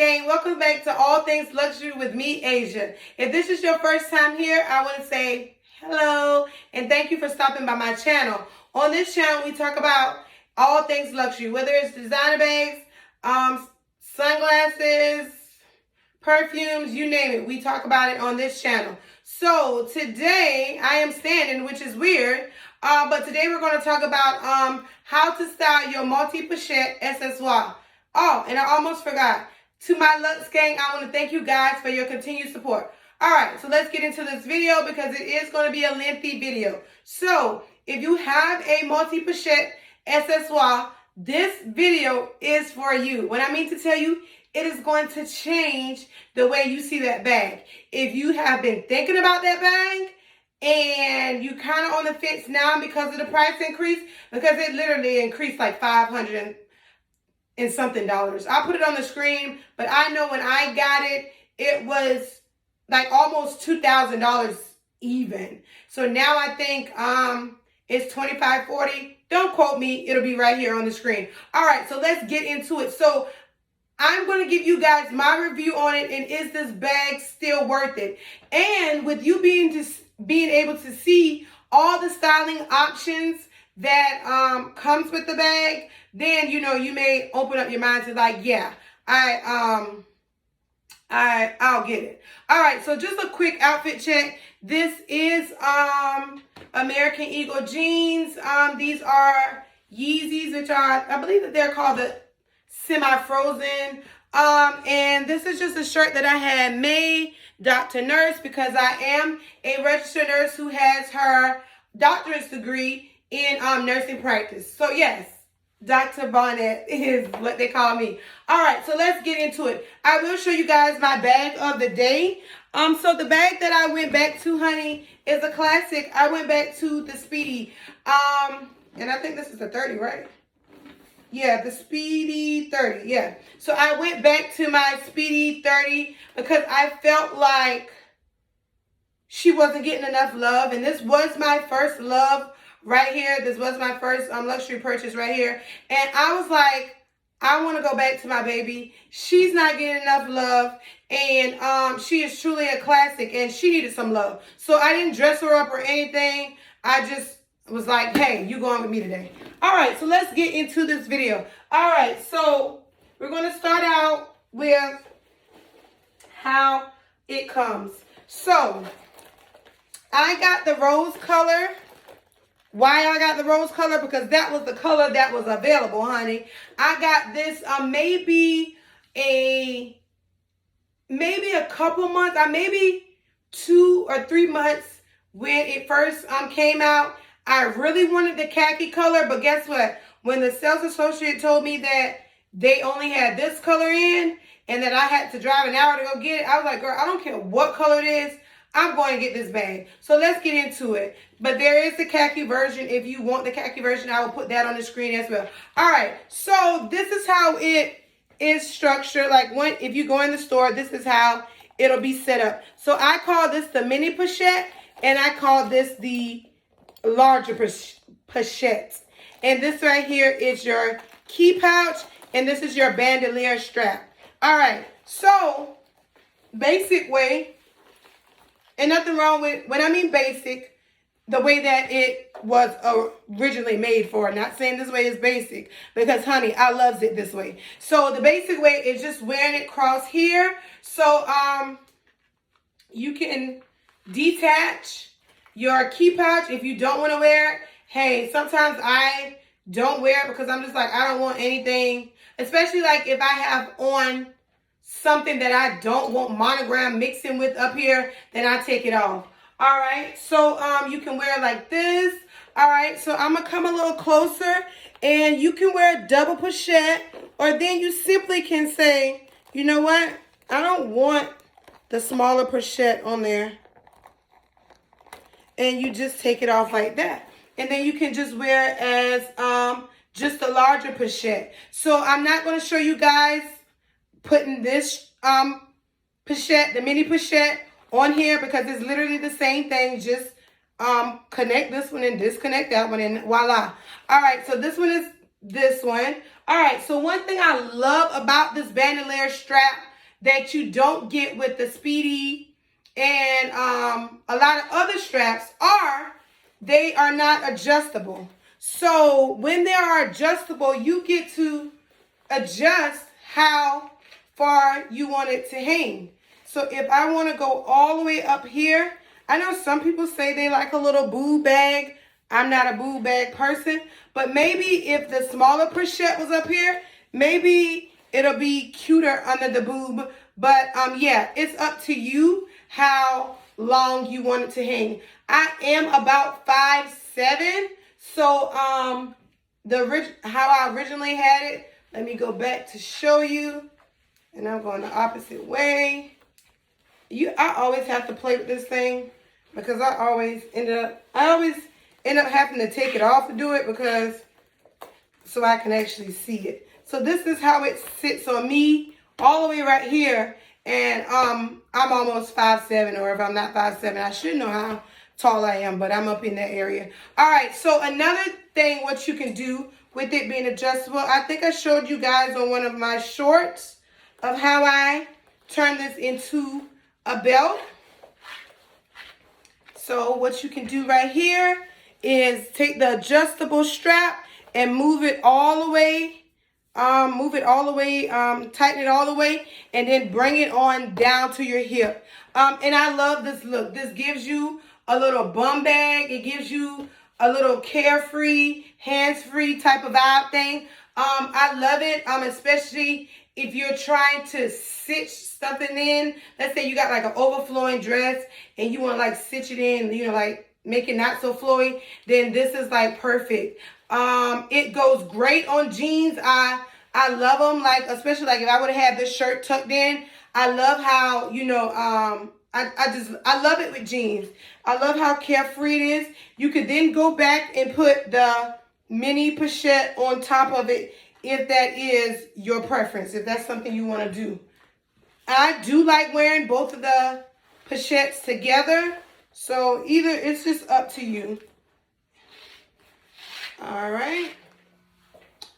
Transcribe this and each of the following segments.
gang. Welcome back to All Things Luxury with me, Asia. If this is your first time here, I want to say hello and thank you for stopping by my channel. On this channel, we talk about all things luxury, whether it's designer bags, sunglasses, perfumes, you name it. We talk about it on this channel. So today I am standing, which is weird, but today we're going to talk about how to style your multi-pochette accessoire. Oh, and I almost forgot. To my Lux gang, I want to thank you guys for your continued support. All right, so let's get into this video because it is going to be a lengthy video. So if you have a multi-pochette accessoire, this video is for you. What I mean to tell you, it is going to change the way you see that bag. If you have been thinking about that bag and you kind of on the fence now because of the price increase, because it literally increased like $500 and something dollars. I'll put it on the screen, but I know when I got it, it was like almost $2,000 even. So now I think it's $25, $40. Don't quote me. It'll be right here on the screen. All right, so let's get into it. So I'm going to give you guys my review on it, and is this bag still worth it? And with you being able to see all the styling options that comes with the bag, then you may open up your mind to like, yeah, I'll get it. All right, so just a quick outfit check. This is American Eagle jeans. These are Yeezys, which are, I believe that they're called the semi-frozen. And this is just a shirt that I had made Dr. Nurse because I am a registered nurse who has her doctorate degree in nursing practice. So yes, Dr. Bonnet is what they call me. All right, so let's get into it. I will show you guys my bag of the day. So the bag that I went back to, honey, is a classic. I went back to the Speedy. And I think this is the 30, right? Yeah, the Speedy 30, yeah. So I went back to my Speedy 30 because I felt like she wasn't getting enough love. And this was my first love right here. This was my first luxury purchase right here. And I was like, I want to go back to my baby. She's not getting enough love. And she is truly a classic. And she needed some love. So I didn't dress her up or anything. I just was like, hey, you going with me today. All right, so let's get into this video. All right, so we're going to start out with how it comes. So I got the rose color. Why I got the rose color? Because that was the color that was available, honey. I got this maybe a couple months, maybe 2 or 3 months when it first came out. I really wanted the khaki color, but guess what? When the sales associate told me that they only had this color in and that I had to drive an hour to go get it, I was like, girl, I don't care what color it is. I'm going to get this bag. So let's get into it. But there is the khaki version. If you want the khaki version, I will put that on the screen as well. All right. So this is how it is structured. Like if you go in the store, this is how it'll be set up. So I call this the mini pochette, and I call this the larger pochette. And this right here is your key pouch, and this is your bandolier strap. All right. So basic way. And nothing wrong with, when I mean basic, the way that it was originally made for. Not saying this way is basic, because, honey, I loves it this way. So the basic way is just wearing it cross here. So you can detach your key pouch if you don't want to wear it. Hey, sometimes I don't wear it because I'm just like, I don't want anything, especially like if I have on something that I don't want monogram mixing with up here, then I take it off. All right, so you can wear it like this. All right, so I'm gonna come a little closer, and you can wear a double pochette, or then you simply can say, you know what, I don't want the smaller pochette on there, and you just take it off like that. And then you can just wear it as just a larger pochette. So I'm not going to show you guys putting this pochette, the mini pochette, on here because it's literally the same thing. Just connect this one and disconnect that one, and voila. All right, so this one. All right, so one thing I love about this bandolier strap that you don't get with the Speedy and a lot of other straps are they are not adjustable. So when they are adjustable, you get to adjust how far you want it to hang. So if I want to go all the way up here, I know some people say they like a little boob bag. I'm not a boob bag person, but maybe if the smaller pochette was up here, maybe it'll be cuter under the boob. But yeah, it's up to you how long you want it to hang. I am about 5'7", so how I originally had it, let me go back to show you. And I'm going the opposite way. I always have to play with this thing because I always end up having to take it off to do it because so I can actually see it. So this is how it sits on me all the way right here. And I'm almost 5'7", or if I'm not 5'7", I should know how tall I am, but I'm up in that area. All right, so another thing what you can do with it being adjustable, I think I showed you guys on one of my shorts of how I turn this into a belt. So what you can do right here is take the adjustable strap and move it all the way, tighten it all the way, and then bring it on down to your hip. And I love this look. This gives you a little bum bag. It gives you a little carefree, hands-free type of vibe thing. I love it, especially if you're trying to stitch something in. Let's say you got like an overflowing dress and you want to like stitch it in, you know, like make it not so flowy, then this is like perfect. It goes great on jeans. I love them, like especially like if I would have had this shirt tucked in. I love how, you know, I love it with jeans. I love how carefree it is. You could then go back and put the mini pochette on top of it if that is your preference, if that's something you want to do. I do like wearing both of the pochettes together, so either it's just up to you. All right.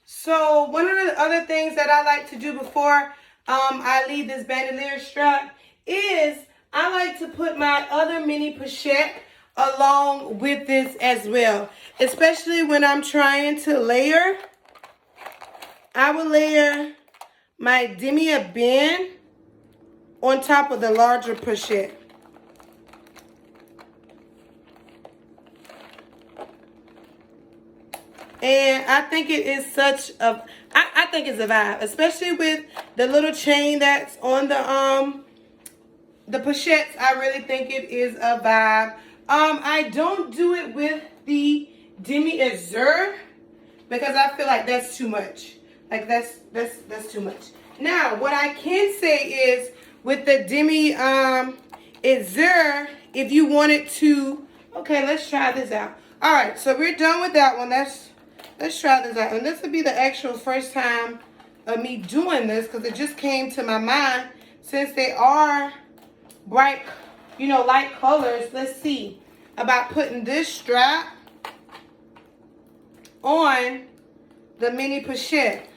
So one of the other things that I like to do before I leave this bandolier strap is I like to put my other mini pochette along with this as well, especially when I'm trying to layer. I will layer my demi-a-bend on top of the larger pochette. And I think it is such a, I think it's a vibe, especially with the little chain that's on the pochettes. I really think it is a vibe. I don't do it with the demi-azur because I feel like that's too much. Like that's too much. Now, what I can say is with the demi-azur, if you wanted to, okay, let's try this out. All right, so we're done with that one. Let's try this out. And this would be the actual first time of me doing this because it just came to my mind since they are bright, you know, light colors. Let's see about putting this strap on the mini pochette.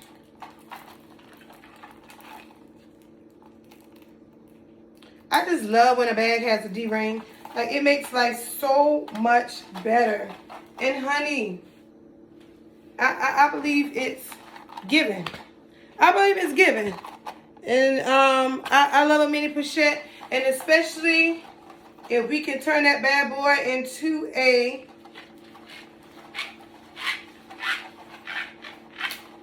I just love when a bag has a D-ring. Like, it makes life so much better. And honey, I believe it's given. I believe it's given. And I love a mini pochette. And especially if we can turn that bad boy into a,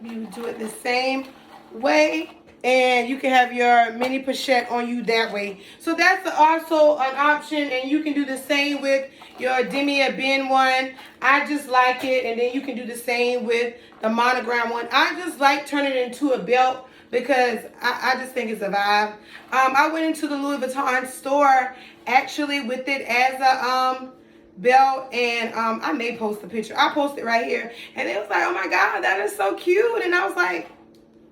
you do it the same way. And you can have your mini pochette on you that way. So that's also an option. And you can do the same with your demi-a-bend one. I just like it. And then you can do the same with the monogram one. I just like turning it into a belt because I just think it's a vibe. I went into the Louis Vuitton store actually with it as a belt. And I may post a picture. I'll post it right here. And it was like, oh my God, that is so cute. And I was like,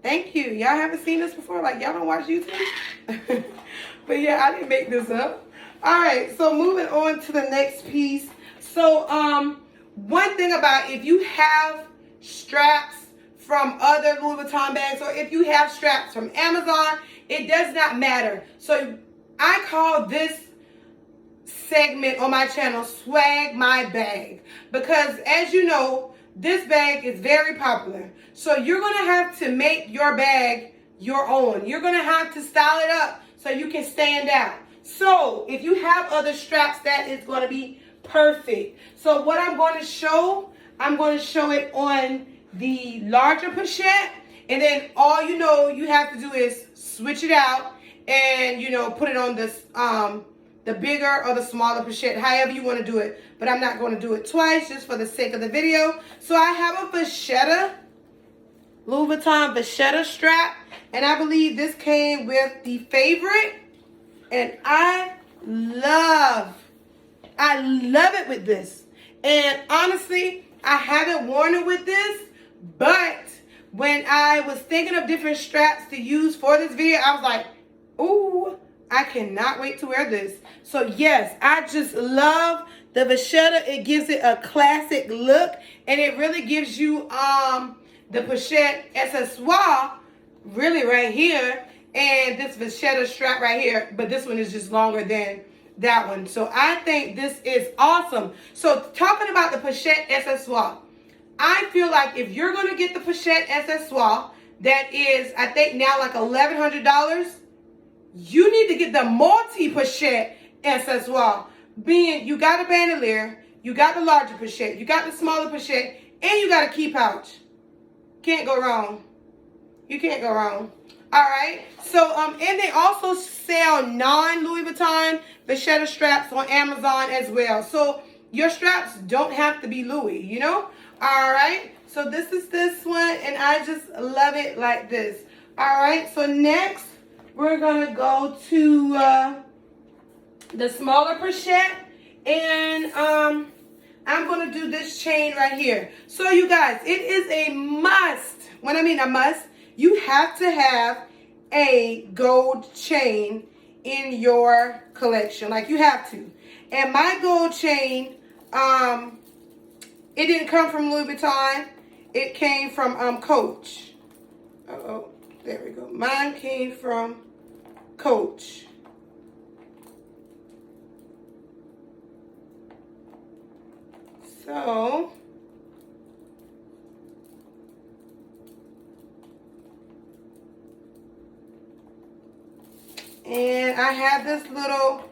thank you. Y'all haven't seen this before? Like, y'all don't watch YouTube? But yeah, I didn't make this up. All right, so moving on to the next piece. So, one thing about if you have straps from other Louis Vuitton bags, or if you have straps from Amazon, It does not matter. So I call this segment on my channel Swag My Bag, because as you know, this bag is very popular. So you're going to have to make your bag your own. You're going to have to style it up so you can stand out. So if you have other straps, that is going to be perfect. So what I'm going to show it on the larger pochette, and then all you have to do is switch it out and put it on this the bigger or the smaller pochette, however you want to do it. But I'm not going to do it twice just for the sake of the video. So I have a Pochette, Louis Vuitton Pochette strap, and I believe this came with the favorite, and I love it with this. And honestly, I haven't worn it with this, but when I was thinking of different straps to use for this video, I was like, ooh, I cannot wait to wear this. So yes, I just love the Pochette. It gives it a classic look, and it really gives you the Pochette accessoire really right here, and this Pochette strap right here, but this one is just longer than that one. So I think this is awesome. So talking about the Pochette accessoire, I feel like if you're going to get the Pochette accessoire, that is, I think now like $1,100, you need to get the multi-Pochette accessoire. Being you got a bandolier, you got the larger Pochette, you got the smaller Pochette, and you got a key pouch. Can't go wrong. You can't go wrong. All right. So and they also sell non-Louis Vuitton Pochette straps on Amazon as well. So your straps don't have to be Louis, All right. So this is this one, and I just love it like this. All right. So next, we're going to go to the smaller Pochette, and I'm going to do this chain right here. So you guys, it is a must. When I mean a must, you have to have a gold chain in your collection. Like, you have to. And my gold chain, it didn't come from Louis Vuitton. It came from Coach. Uh-oh. There we go. Mine came from Coach. So and I have this little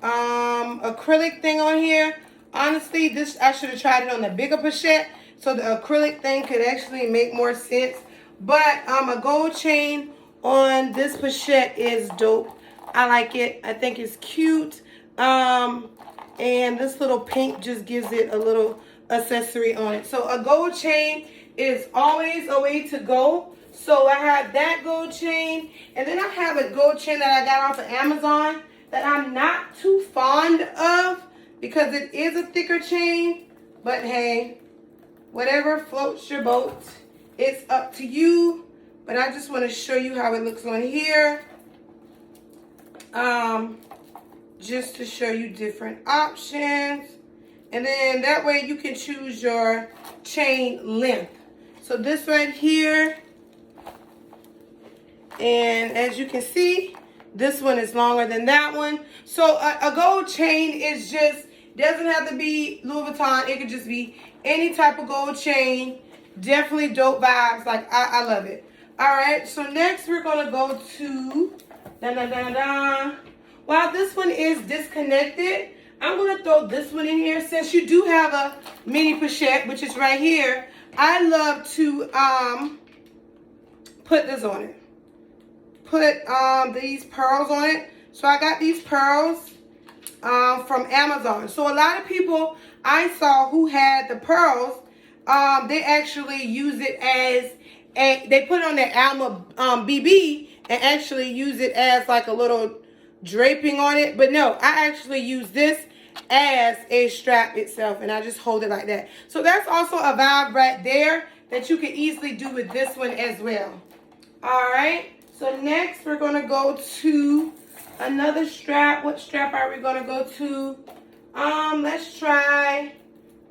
acrylic thing on here. Honestly, this I should have tried it on the bigger Pochette, so the acrylic thing could actually make more sense. But a gold chain on this Pochette is dope. I like it. I think it's cute. And this little pink just gives it a little accessory on it. So a gold chain is always a way to go. So I have that gold chain, and then I have a gold chain that I got off of Amazon that I'm not too fond of because it is a thicker chain. But hey, whatever floats your boat, it's up to you. But I just want to show you how it looks on here. Just to show you different options. And then that way you can choose your chain length. So this right here. And as you can see, this one is longer than that one. So a gold chain is just, doesn't have to be Louis Vuitton. It could just be any type of gold chain. Definitely dope vibes. Like, I love it. All right, so next we're going to go to, while this one is disconnected, I'm going to throw this one in here. Since you do have a mini Pochette, which is right here, I love to put this on it. Put these pearls on it. So I got these pearls from Amazon. So a lot of people I saw who had the pearls, they actually use it as they put it on their Alma BB and actually use it as like a little draping on it. But no, I actually use this as a strap itself, and I just hold it like that. So that's also a vibe right there that you can easily do with this one as well. All right. So next we're going to go to another strap. What strap are we going to go to? Let's try.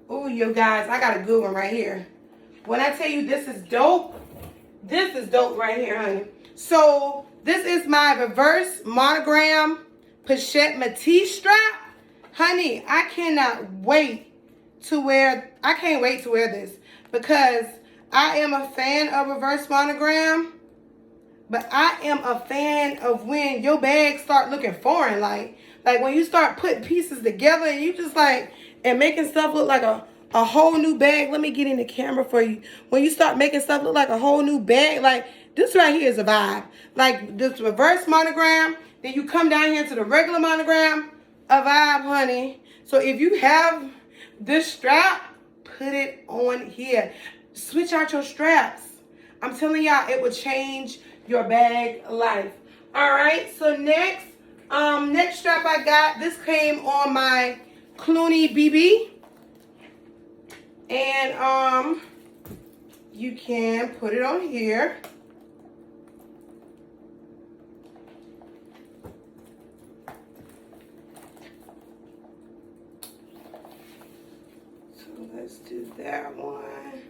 Oh, you guys, I got a good one right here. When I tell you this is dope right here, honey. So This is my reverse monogram Pochette Matisse strap. Honey, I can't wait to wear this because I am a fan of reverse monogram, but I am a fan of when your bags start looking foreign, like when you start putting pieces together and you just like, and making stuff look like a whole new bag. Let me get in the camera for you. When you start making stuff look like a whole new bag, like this right here is a vibe. Like this reverse monogram, then you come down here to the regular monogram, a vibe, honey. So if you have this strap, put it on here. Switch out your straps. I'm telling y'all, it will change your bag life. All right, so next strap I got, this came on my Clooney BB. And you can put it on here. So let's do that one.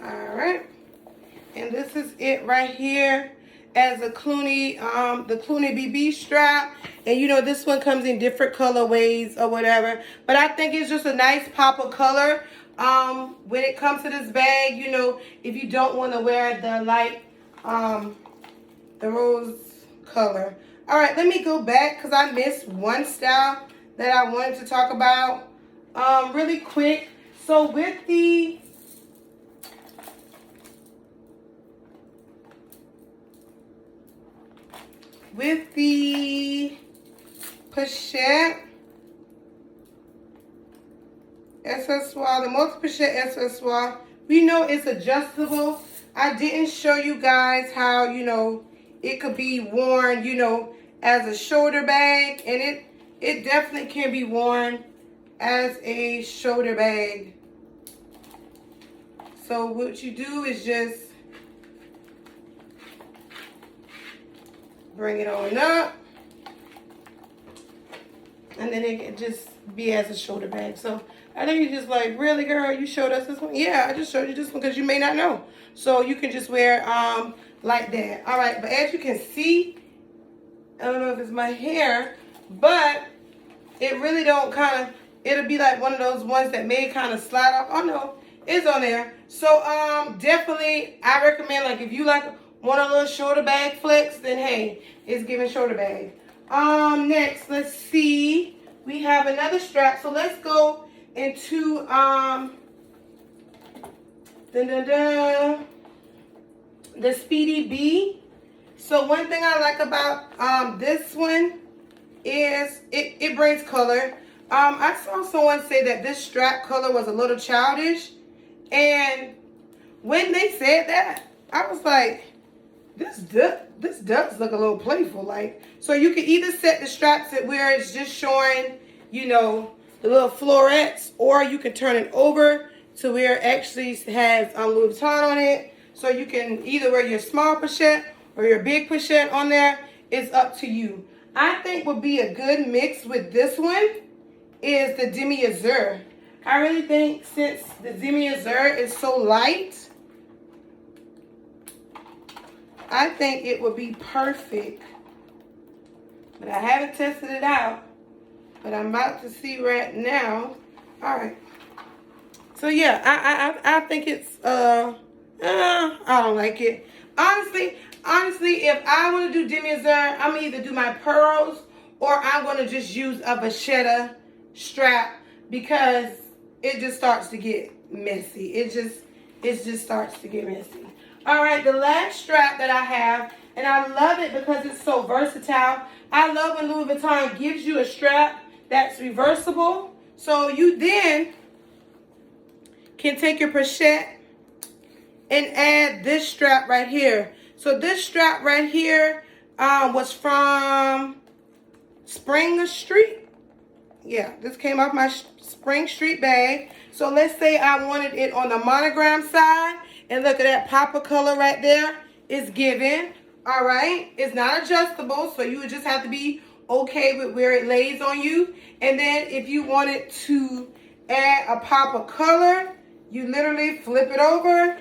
All right. And this is it right here as a Clooney, the Clooney BB strap. And you know, this one comes in different colorways or whatever. But I think it's just a nice pop of color. When it comes to this bag, you know, if you don't want to wear the light, the rose color. All right, let me go back because I missed one style that I wanted to talk about really quick. So with the Pochette accessoire, the multi-Pochette accessoire, we know it's adjustable. I didn't show you guys how, you know, it could be worn, you know, as a shoulder bag, and it definitely can be worn as a shoulder bag. So what you do is just bring it on up, and then it can just be as a shoulder bag. So I know you're just like, really, girl, you showed us this one? Yeah, I just showed you this one because you may not know. So you can just wear like that. All right, but as you can see, I don't know if it's my hair, but it really don't kind of, it'll be like one of those ones that may kind of slide off. Oh no, it's on there. So definitely I recommend, like, if you like want a little shoulder bag flex, then hey, it's giving shoulder bag. Next, let's see, we have another strap. So let's go into the Speedy B. So one thing I like about this one is it brings color. I saw someone say that this strap color was a little childish, and when they said that, I was like, this does look a little playful. Like, so you can either set the straps at where it's just showing, you know, the little florets, or you can turn it over to where it actually has Louis Vuitton on it. So you can either wear your small pochette or your big pochette on there. It's up to you. I think would be a good mix with this one is the Demi Azur. I really think since the Demi Azur is so light, I think it would be perfect. But I haven't tested it out, but I'm about to see right now. All right. So yeah, I think it's I don't like it. Honestly, if I want to do Demi Azur, I'm gonna either do my pearls or I'm gonna just use a vachetta strap because it just starts to get messy. It just starts to get messy. All right, the last strap that I have, and I love it because it's so versatile. I love when Louis Vuitton gives you a strap that's reversible. So you then can take your pochette and add this strap right here. So this strap right here was from Spring Street. Yeah, this came off my Spring Street bag. So let's say I wanted it on the monogram side. And look at that pop of color right there. It's given. All right. It's not adjustable, so you would just have to be okay with where it lays on you. And then if you wanted to add a pop of color, You literally flip it over.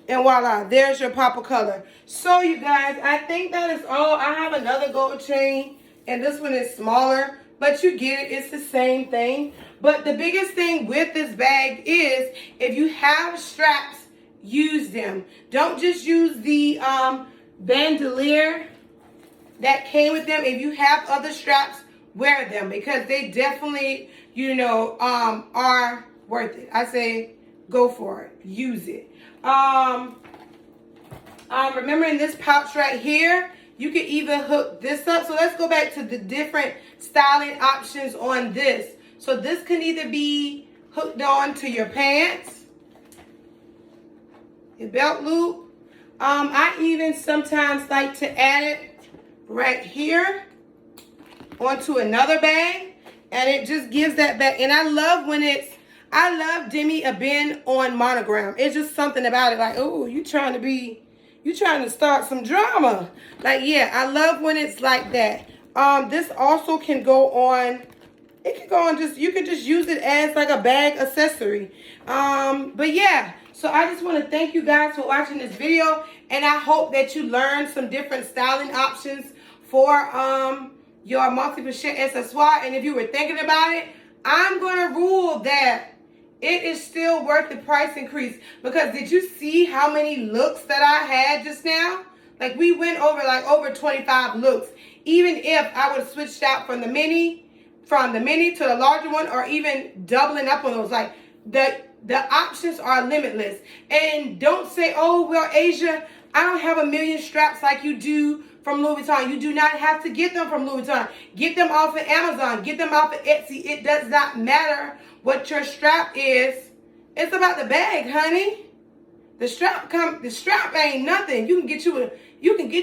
And voila, there's your pop of color. So you guys, I think that is all. I have another gold chain, and this one is smaller, but you get it. It's the same thing. But the biggest thing with this bag is if you have straps, use them. Don't just use the bandolier that came with them. If you have other straps, wear them because they definitely, you know, are worth it. I say go for it. Use it. Remember in this pouch right here, you can even hook this up. So let's go back to the different styling options on this. So this can either be hooked on to your pants, your belt loop. I even sometimes like to add it right here onto another bag, and it just gives that back. And I love when I love Demi a bin on monogram. It's just something about it, like, oh, you trying to start some drama. Like, yeah, I love when it's like that. This also can go on, it can go on you can just use it as like a bag accessory. But yeah, so I just want to thank you guys for watching this video, and I hope that you learned some different styling options for your multi-pochette accessoire. And if you were thinking about it, I'm going to rule that it is still worth the price increase, because did you see how many looks that I had just now? Like, we went over like over 25 looks. Even if I would have switched out from the mini to the larger one, or even doubling up on those, like the options are limitless. And don't say, oh, well, Asia, I don't have a million straps like you do from Louis Vuitton. You do not have to get them from Louis Vuitton. Get them off of Amazon. Get them off of Etsy. It does not matter what your strap is. It's about the bag, honey. The strap ain't nothing. You can get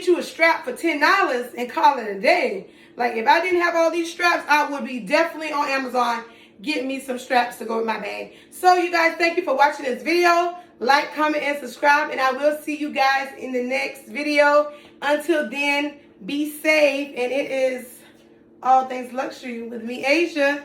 you a strap for $10 and call it a day. Like, if I didn't have all these straps, I would be definitely on Amazon getting me some straps to go with my bag. So you guys, thank you for watching this video. Like, comment, and subscribe, and I will see you guys in the next video. Until then, be safe, and it is All Things Luxury with me, Asia.